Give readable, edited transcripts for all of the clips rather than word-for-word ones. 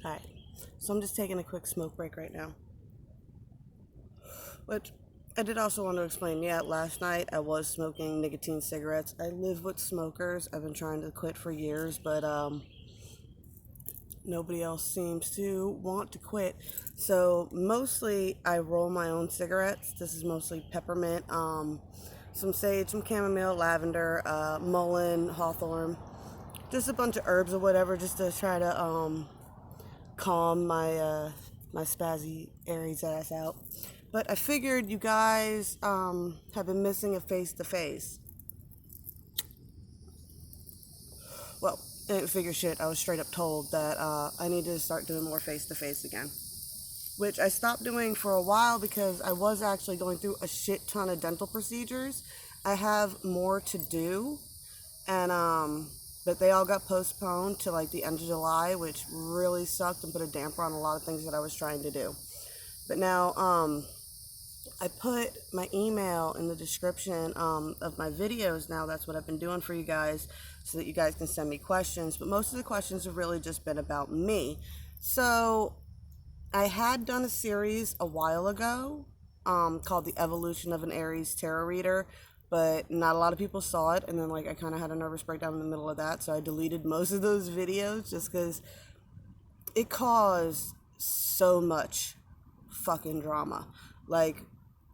Alright, so I'm just taking a quick smoke break right now. But I did also want to explain, yeah, last night I was smoking nicotine cigarettes. I live with smokers. I've been trying to quit for years, but nobody else seems to want to quit. So mostly I roll my own cigarettes. This is mostly peppermint, some sage, some chamomile, lavender, mullein, hawthorn, just a bunch of herbs or whatever, just to try to calm my spazzy Aries ass out. But I figured you guys have been missing a face-to-face. Well, I didn't figure shit. I was straight up told that I needed to start doing more face-to-face again, which I stopped doing for a while because I was actually going through a shit ton of dental procedures. I have more to do, and but they all got postponed to like the end of July, which really sucked and put a damper on a lot of things that I was trying to do. But now I put my email in the description of my videos now. That's what I've been doing for you guys so that you guys can send me questions. But most of the questions have really just been about me. So I had done a series a while ago called The Evolution of an Aries Tarot Reader, but not a lot of people saw it. And then like I kind of had a nervous breakdown in the middle of that. So I deleted most of those videos just because it caused so much fucking drama. Like,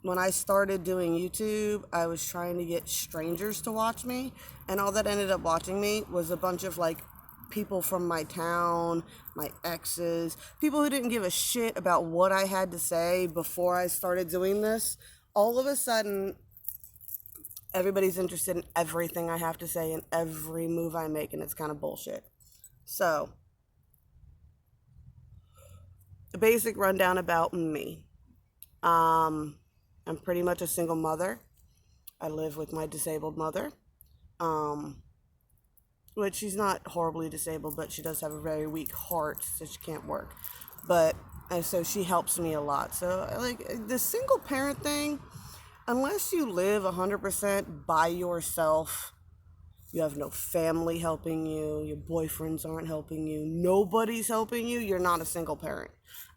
when I started doing YouTube, I was trying to get strangers to watch me, and all that ended up watching me was a bunch of like people from my town, my exes, people who didn't give a shit about what I had to say before I started doing this. All of a sudden, everybody's interested in everything I have to say and every move I make, and it's kind of bullshit. So, a basic rundown about me. I'm pretty much a single mother. I live with my disabled mother, which she's not horribly disabled, but she does have a very weak heart, so she can't work. But so she helps me a lot. So like the single parent thing, unless you live 100% by yourself, you have no family helping you, your boyfriends aren't helping you, nobody's helping you, you're not a single parent.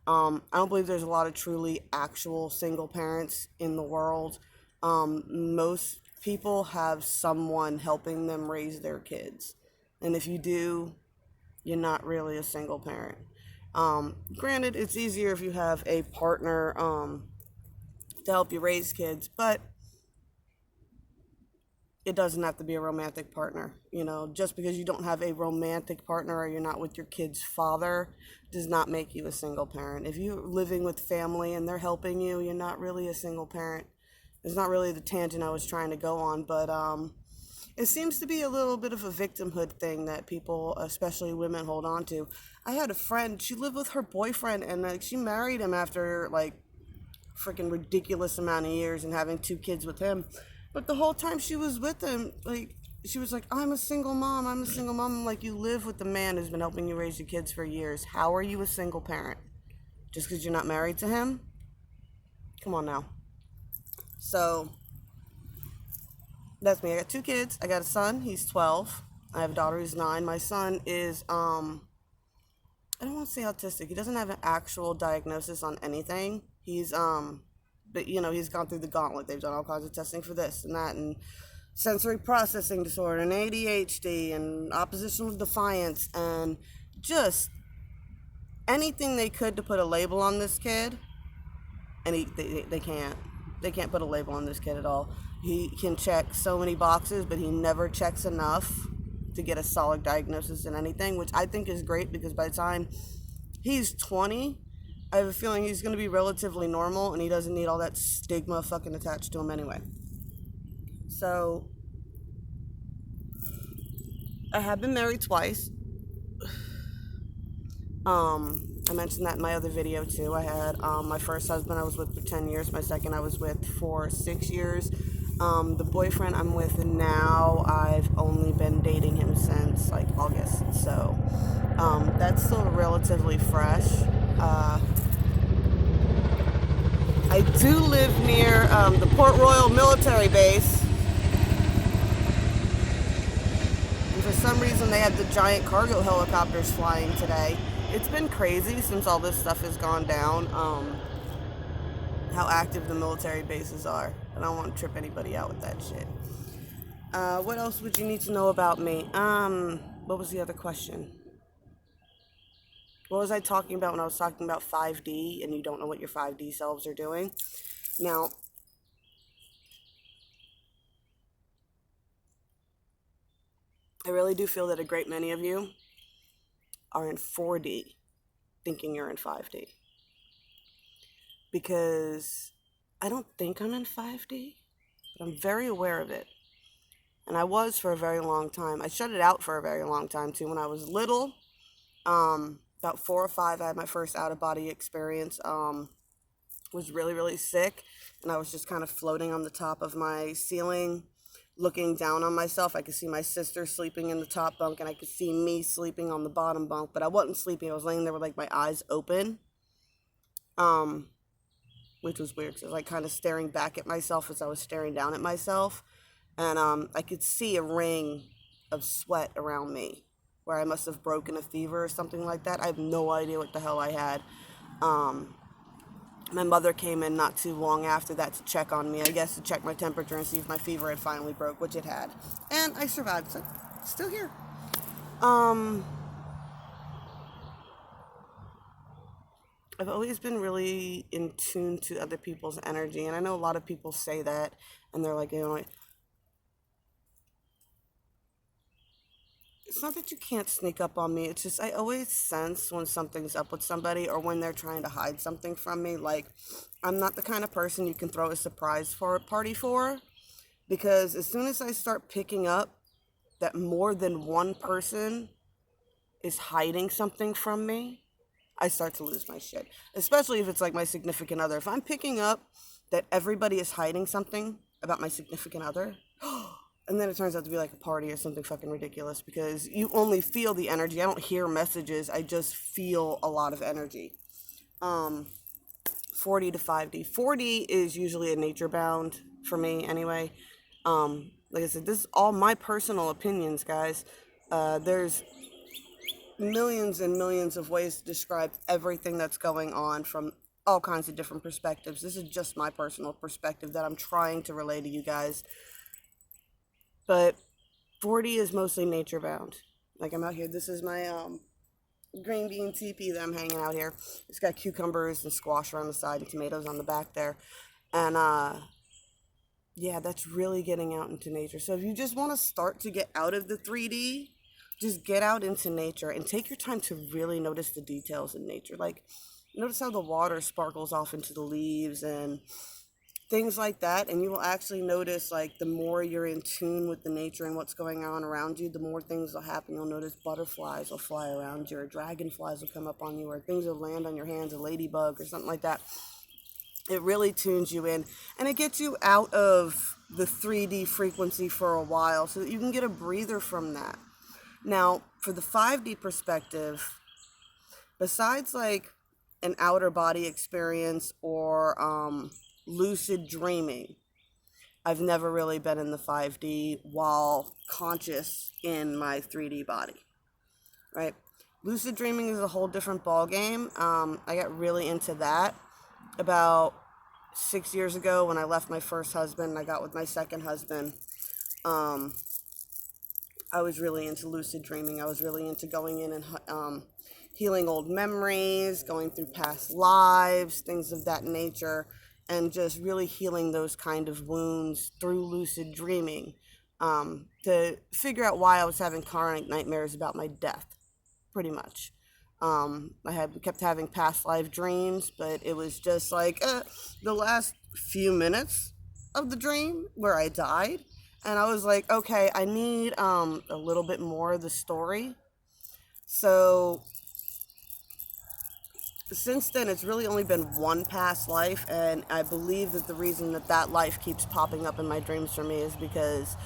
I don't believe there's a lot of truly actual single parents in the world. Most people have someone helping them raise their kids. And if you do, you're not really a single parent. Granted, it's easier if you have a partner to help you raise kids, but it doesn't have to be a romantic partner. You know, just because you don't have a romantic partner or you're not with your kid's father does not make you a single parent. If you're living with family and they're helping you, you're not really a single parent. It's not really the tangent I was trying to go on, but it seems to be a little bit of a victimhood thing that people, especially women, hold on to. I had a friend, she lived with her boyfriend, and like she married him after like freaking ridiculous amount of years and having 2 kids with him. But the whole time she was with him, like, she was like, I'm a single mom. I'm like, you live with the man who's been helping you raise your kids for years. How are you a single parent? Just because you're not married to him? Come on now. So, that's me. I got 2 kids. I got a son. He's 12. I have a daughter who's 9. My son is, I don't want to say autistic. He doesn't have an actual diagnosis on anything. He's, but, you know, he's gone through the gauntlet. They've done all kinds of testing for this and that, and sensory processing disorder, and ADHD, and oppositional defiance, and just anything they could to put a label on this kid, and they can't. They can't put a label on this kid at all. He can check so many boxes, but he never checks enough to get a solid diagnosis in anything, which I think is great because by the time he's 20, I have a feeling he's going to be relatively normal, and he doesn't need all that stigma fucking attached to him anyway. So, I have been married twice. I mentioned that in my other video too. I had my first husband I was with for 10 years. My second I was with for 6 years. The boyfriend I'm with now, I've only been dating him since like August. So, that's still relatively fresh. I do live near the Port Royal military base. And for some reason they had the giant cargo helicopters flying today. It's been crazy since all this stuff has gone down. How active the military bases are. I don't want to trip anybody out with that shit. What else would you need to know about me? What was the other question? What was I talking about when I was talking about 5D and you don't know what your 5D selves are doing? Now, I really do feel that a great many of you are in 4D thinking you're in 5D. Because I don't think I'm in 5D, but I'm very aware of it. And I was for a very long time. I shut it out for a very long time too. When I was little, about 4 or 5, I had my first out-of-body experience. Was really, really sick, and I was just kind of floating on the top of my ceiling, looking down on myself. I could see my sister sleeping in the top bunk, and I could see me sleeping on the bottom bunk, but I wasn't sleeping. I was laying there with, like, my eyes open, which was weird, because I was, like, kind of staring back at myself as I was staring down at myself, and I could see a ring of sweat around me, where I must have broken a fever or something like that. I have no idea what the hell I had. My mother came in not too long after that to check on me, I guess to check my temperature and see if my fever had finally broke, which it had. And I survived, so still here. I've always been really in tune to other people's energy, and I know a lot of people say that, and they're like, it's not that you can't sneak up on me. It's just I always sense when something's up with somebody or when they're trying to hide something from me. Like, I'm not the kind of person you can throw a surprise party for, because as soon as I start picking up that more than one person is hiding something from me, I start to lose my shit. Especially if it's like my significant other. If I'm picking up that everybody is hiding something about my significant other, and then it turns out to be like a party or something fucking ridiculous, because you only feel the energy. I don't hear messages. I just feel a lot of energy. 4D to 5D. 4D is usually a nature bound for me anyway. Like I said, this is all my personal opinions, guys. There's millions and millions of ways to describe everything that's going on from all kinds of different perspectives. This is just my personal perspective that I'm trying to relay to you guys. But 4D is mostly nature bound. Like, I'm out here. This is my green bean teepee that I'm hanging out here. It's got cucumbers and squash around the side and tomatoes on the back there. And yeah, that's really getting out into nature. So if you just want to start to get out of the 3D, just get out into nature and take your time to really notice the details in nature. Like, notice how the water sparkles off into the leaves and things like that. And you will actually notice, like, the more you're in tune with the nature and what's going on around you, the more things will happen. You'll notice butterflies will fly around you, or dragonflies will come up on you, or things will land on your hands, a ladybug or something like that. It really tunes you in, and it gets you out of the 3D frequency for a while so that you can get a breather from that. Now, for the 5D perspective, besides like an outer body experience or lucid dreaming, I've never really been in the 5D while conscious in my 3D body, right? Lucid dreaming is a whole different ball game. I got really into that about 6 years ago when I left my first husband and I got with my second husband. I was really into lucid dreaming. I was really into going in and healing old memories, going through past lives, things of that nature, and just really healing those kind of wounds through lucid dreaming, to figure out why I was having chronic nightmares about my death, pretty much. I kept having past life dreams, but it was just like the last few minutes of the dream where I died. And I was like, okay, I need a little bit more of the story. So since then, it's really only been one past life. And I believe that the reason that life keeps popping up in my dreams for me is because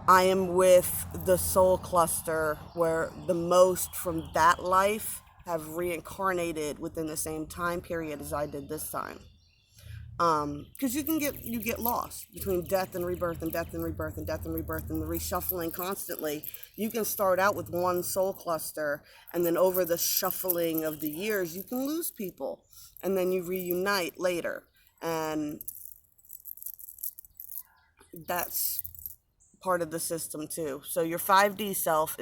I am with the soul cluster where the most from that life have reincarnated within the same time period as I did this time. Because you get lost between death and rebirth and death and rebirth and death and rebirth and the reshuffling constantly. You can start out with one soul cluster, and then over the shuffling of the years, you can lose people, and then you reunite later, and that's part of the system too. So your 5D self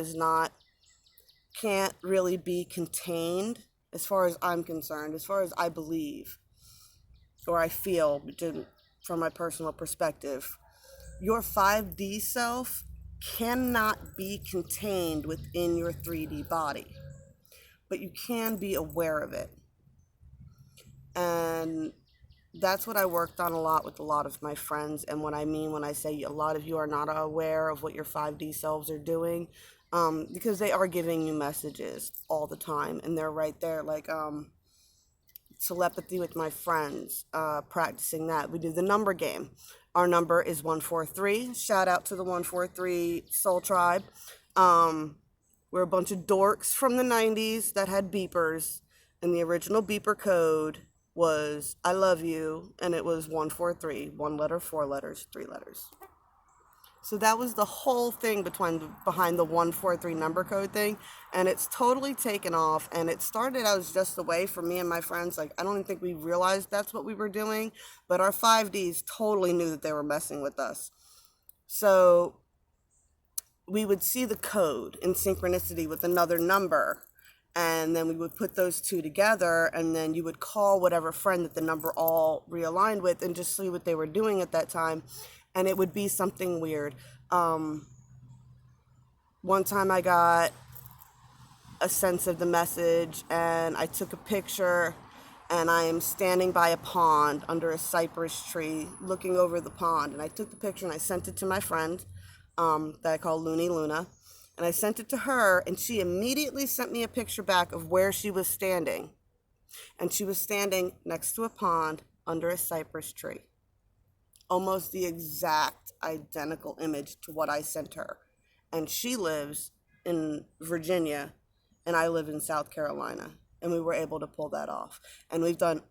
can't really be contained, as far as I'm concerned, as far as I believe or I feel from my personal perspective. Your 5D self cannot be contained within your 3D body, but you can be aware of it. And that's what I worked on a lot with a lot of my friends. And what I mean when I say a lot of you are not aware of what your 5D selves are doing, because they are giving you messages all the time, and they're right there, like telepathy with my friends, practicing that. We do the number game. Our number is 143. Shout out to the 143 Soul Tribe. We're a bunch of dorks from the 90s that had beepers, and the original beeper code was I love you, and it was 143, 1 letter, 4 letters, 3 letters. So that was the whole thing behind the 143 number code thing, and it's totally taken off. And it started out as just a way for me and my friends, like I don't even think we realized that's what we were doing, but our 5Ds totally knew that they were messing with us. So we would see the code in synchronicity with another number, and then we would put those two together, and then you would call whatever friend that the number all realigned with and just see what they were doing at that time. And it would be something weird. One time I got a sense of the message, and I took a picture, and I am standing by a pond under a cypress tree looking over the pond. And I took the picture and I sent it to my friend that I call Looney Luna. And I sent it to her, and she immediately sent me a picture back of where she was standing. And she was standing next to a pond under a cypress tree. Almost the exact identical image to what I sent her. And she lives in Virginia, and I live in South Carolina. And we were able to pull that off. And we've done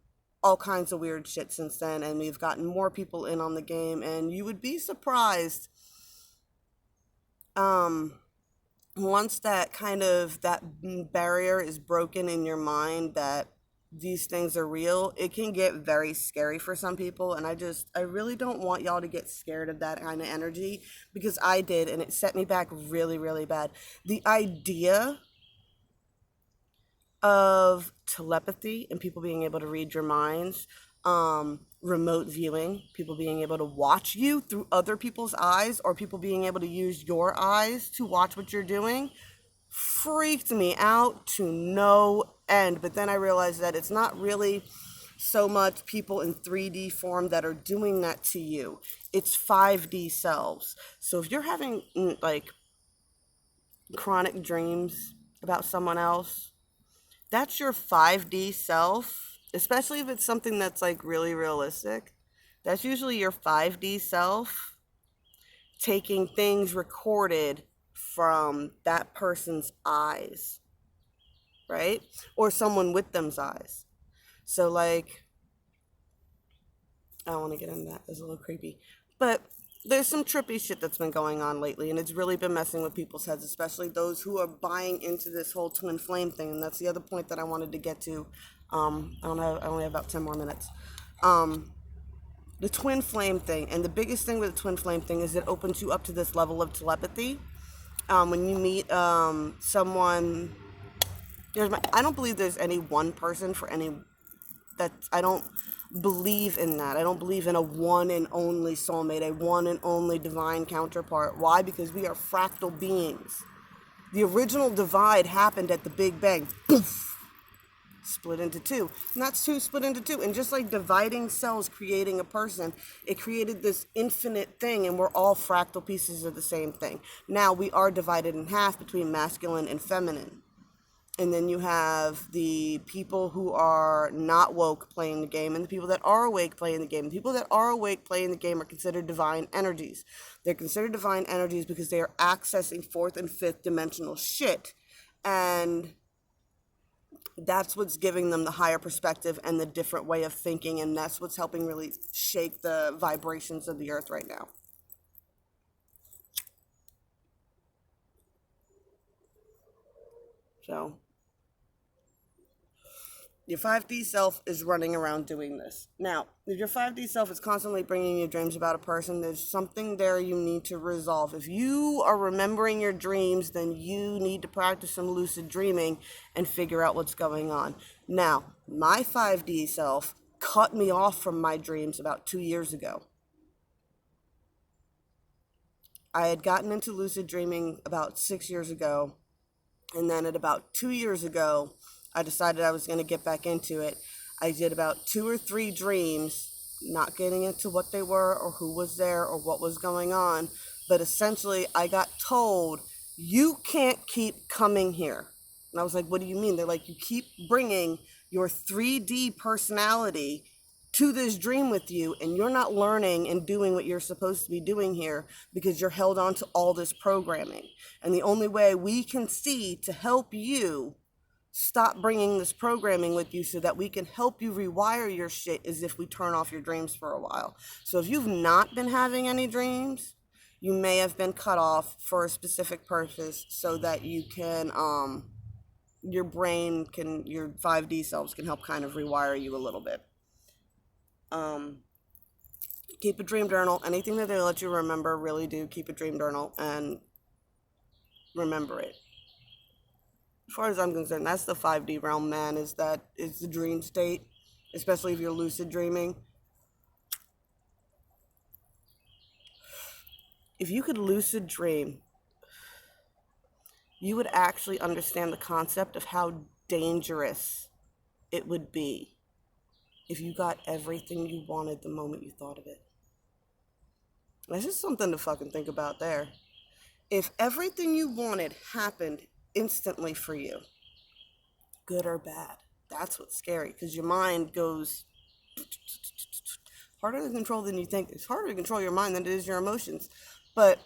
all kinds of weird shit since then, and we've gotten more people in on the game, and you would be surprised. Once that barrier is broken in your mind that these things are real, it can get very scary for some people. And I really don't want y'all to get scared of that kind of energy, because I did, and it set me back really, really bad. The idea of telepathy and people being able to read your minds, remote viewing, people being able to watch you through other people's eyes, or people being able to use your eyes to watch what you're doing, freaked me out to no end. But then I realized that it's not really so much people in 3D form that are doing that to you. It's 5D selves. So if you're having like chronic dreams about someone else, that's your 5D self, especially if it's something that's like really realistic. That's usually your 5D self taking things recorded from that person's eyes, right? Or someone with them's eyes. So like, I don't want to get into that. It's a little creepy. But there's some trippy shit that's been going on lately, and it's really been messing with people's heads, especially those who are buying into this whole twin flame thing. And that's the other point that I wanted to get to. I only have about 10 more minutes. The twin flame thing, and the biggest thing with the twin flame thing is it opens you up to this level of telepathy. When you meet someone, I don't believe there's any one person for any, I don't believe in that. I don't believe in a one and only soulmate, a one and only divine counterpart. Why? Because we are fractal beings. The original divide happened at the Big Bang. Poof! Split into two. And that's two split into two. And just like dividing cells creating a person, it created this infinite thing, and we're all fractal pieces of the same thing. Now we are divided in half between masculine and feminine. And then you have the people who are not woke playing the game, and the people that are awake playing the game. The people that are awake playing the game are considered divine energies. They're considered divine energies because they are accessing fourth and fifth dimensional shit. And That's what's giving them the higher perspective and the different way of thinking, and that's what's helping really shake the vibrations of the earth right now. So your 5D self is running around doing this. Now, if your 5D self is constantly bringing you dreams about a person, there's something there you need to resolve. If you are remembering your dreams, then you need to practice some lucid dreaming and figure out what's going on. Now, my 5D self cut me off from my dreams about 2 years ago. I had gotten into lucid dreaming about 6 years ago, and then at about 2 years ago, I decided I was going to get back into it. I did about 2 or 3 dreams, not getting into what they were or who was there or what was going on, but essentially I got told, you can't keep coming here. And I was like, what do you mean? They're like, you keep bringing your 3D personality to this dream with you, and you're not learning and doing what you're supposed to be doing here because you're held on to all this programming. And the only way we can see to help you stop bringing this programming with you so that we can help you rewire your shit is if we turn off your dreams for a while. So if you've not been having any dreams, you may have been cut off for a specific purpose so that you can, your brain can, your 5D selves can help kind of rewire you a little bit. Keep a dream journal. Anything that they let you remember, really do keep a dream journal and remember it. As far as I'm concerned, that's the 5D realm, man, is the dream state, especially if you're lucid dreaming. If you could lucid dream, you would actually understand the concept of how dangerous it would be if you got everything you wanted the moment you thought of it. That's just something to fucking think about there. If everything you wanted happened instantly for you, good or bad, that's what's scary, because your mind goes harder to control than you think. It's harder to control your mind than it is your emotions. But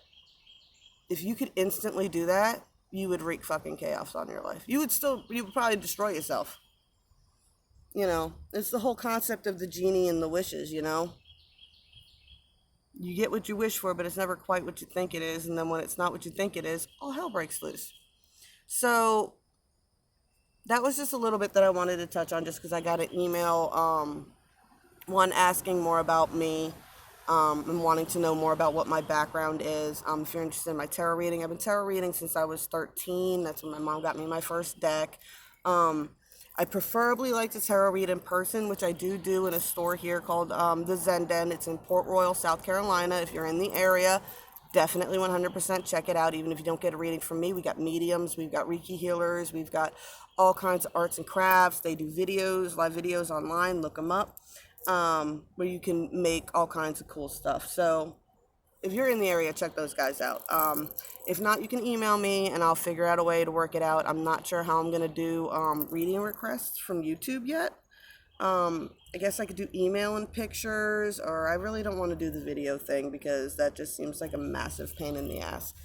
if you could instantly do that, you would wreak fucking chaos on your life. You would probably destroy yourself. You know, it's the whole concept of the genie and the wishes, you know? You get what you wish for, but it's never quite what you think it is. And then when it's not what you think it is, all hell breaks loose. So that was just a little bit that I wanted to touch on, just because I got an email, one asking more about me, and wanting to know more about what my background is. If you're interested in my tarot reading, I've been tarot reading since I was 13. That's when my mom got me my first deck. I preferably like to tarot read in person, which I do in a store here called the Zen Den. It's in Port Royal, South Carolina. If you're in the area, definitely 100% check it out. Even if you don't get a reading from me, we got mediums, we've got Reiki healers, we've got all kinds of arts and crafts. They do videos, live videos online. Look them up, where you can make all kinds of cool stuff. So if you're in the area, check those guys out. If not, you can email me and I'll figure out a way to work it out. I'm not sure how I'm going to do reading requests from YouTube yet. I guess I could do email and pictures, or I really don't want to do the video thing because that just seems like a massive pain in the ass.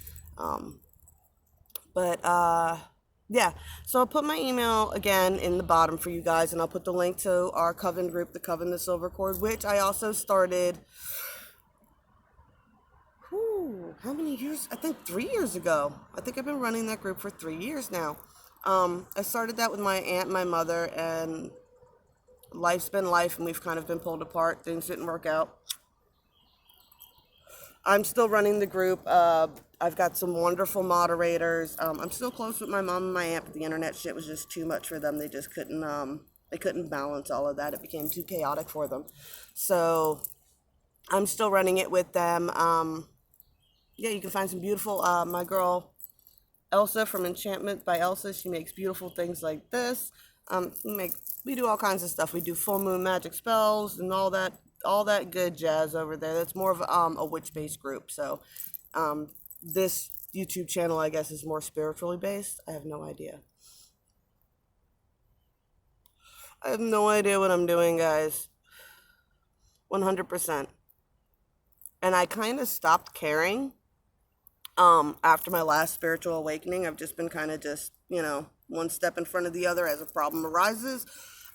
Yeah, so I'll put my email again in the bottom for you guys, and I'll put the link to our Coven group, the Coven, the Silver Cord, which I also started, how many years? I think 3 years ago. I think I've been running that group for 3 years now. I started that with my aunt and my mother, and life's been life, and we've kind of been pulled apart. Things didn't work out. I'm still running the group. I've got some wonderful moderators. I'm still close with my mom and my aunt, but the internet shit was just too much for them. They just couldn't, they couldn't balance all of that. It became too chaotic for them. So I'm still running it with them. Yeah, you can find some beautiful, my girl Elsa from Enchantment by Elsa. She makes beautiful things like this. We do all kinds of stuff. We do full moon magic spells and all that good jazz over there. That's more of a witch-based group. So this YouTube channel, I guess, is more spiritually based. I have no idea. I have no idea what I'm doing, guys. 100%. And I kind of stopped caring after my last spiritual awakening. I've just been kind of just, one step in front of the other. As a problem arises,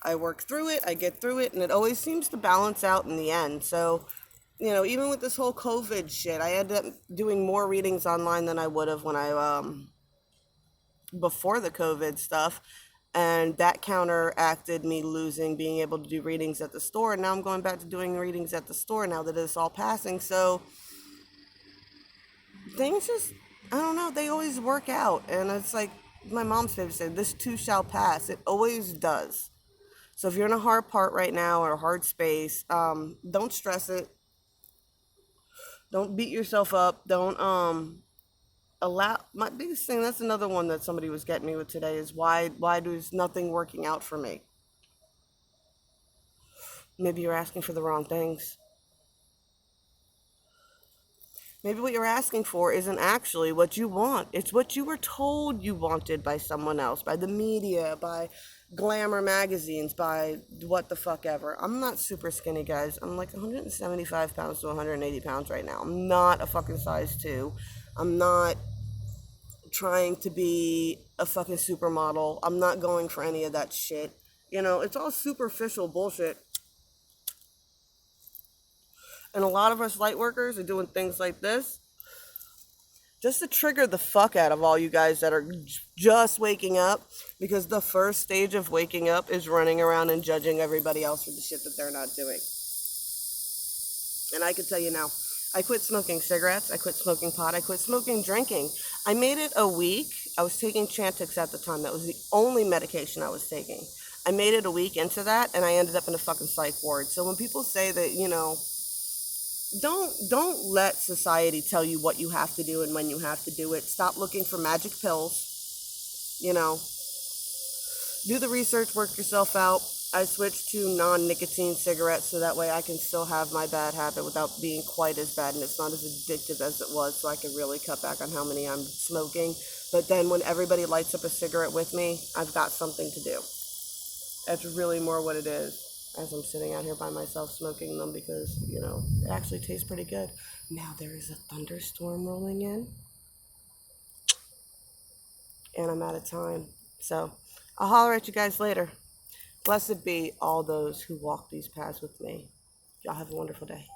I work through it, I get through it, and it always seems to balance out in the end. So, even with this whole COVID shit, I ended up doing more readings online than I would have when before the COVID stuff. And that counteracted me losing being able to do readings at the store. And now I'm going back to doing readings at the store now that it's all passing. So things just, I don't know, they always work out. And it's like my mom's favorite said, this too shall pass. It always does. So if you're in a hard part right now or a hard space, don't stress it. Don't beat yourself up. Don't allow. My biggest thing, that's another one that somebody was getting me with today, is why does nothing working out for me? Maybe you're asking for the wrong things. Maybe what you're asking for isn't actually what you want. It's what you were told you wanted by someone else, by the media, by glamour magazines, by what the fuck ever. I'm not super skinny, guys. I'm like 175 pounds to 180 pounds right now. I'm not a fucking size 2. I'm not trying to be a fucking supermodel. I'm not going for any of that shit. It's all superficial bullshit. And a lot of us light workers are doing things like this just to trigger the fuck out of all you guys that are just waking up, because the first stage of waking up is running around and judging everybody else for the shit that they're not doing. And I can tell you now, I quit smoking cigarettes, I quit smoking pot, I quit smoking drinking. I made it a week. I was taking Chantix at the time. That was the only medication I was taking. I made it a week into that, and I ended up in a fucking psych ward. So when people say that, don't let society tell you what you have to do and when you have to do it. Stop looking for magic pills. Do the research, work yourself out. I switched to non-nicotine cigarettes so that way I can still have my bad habit without being quite as bad, and it's not as addictive as it was, so I can really cut back on how many I'm smoking. But then when everybody lights up a cigarette with me, I've got something to do. That's really more what it is, as I'm sitting out here by myself smoking them, because, it actually tastes pretty good. Now there is a thunderstorm rolling in, and I'm out of time. So I'll holler at you guys later. Blessed be all those who walk these paths with me. Y'all have a wonderful day.